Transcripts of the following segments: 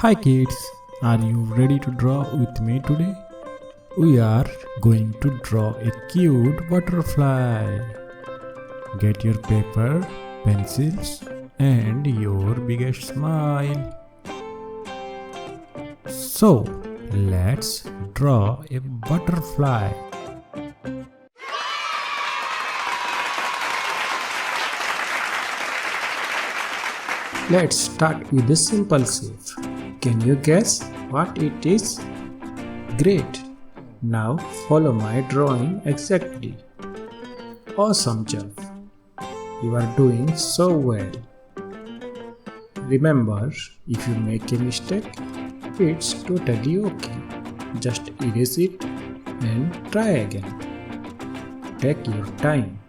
Hi kids, are you ready to draw with me today? We are going to draw a cute butterfly. Get your paper, pencils and your biggest smile. So, let's draw a butterfly. Let's start with a simple shape. Can you guess what it is? Great! Now follow my drawing exactly. Awesome job! You are doing so well. Remember, if you make a mistake, it's totally okay. Just erase it and try again. Take your time.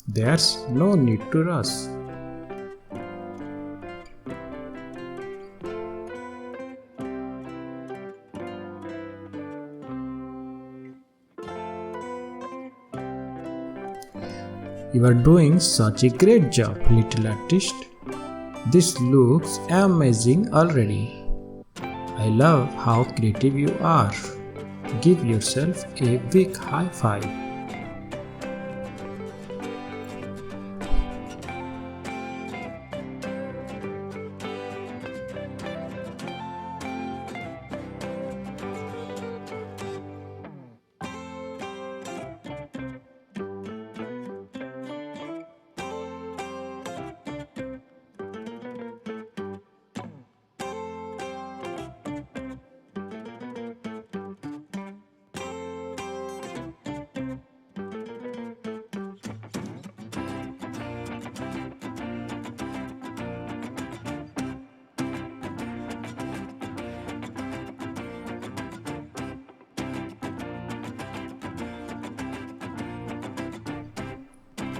There's no need to rush. You are doing such a great job, little artist. This looks amazing already. I love how creative you are. Give yourself a big high five.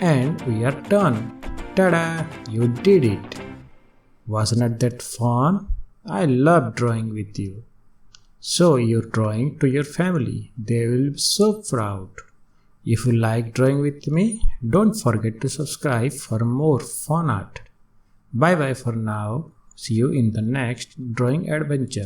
And we are done. Ta-da! You did it! Wasn't that fun? I love drawing with you. Show your drawing to your family. They will be so proud. If you like drawing with me, don't forget to subscribe for more fun art. Bye bye for now. See you in the next drawing adventure.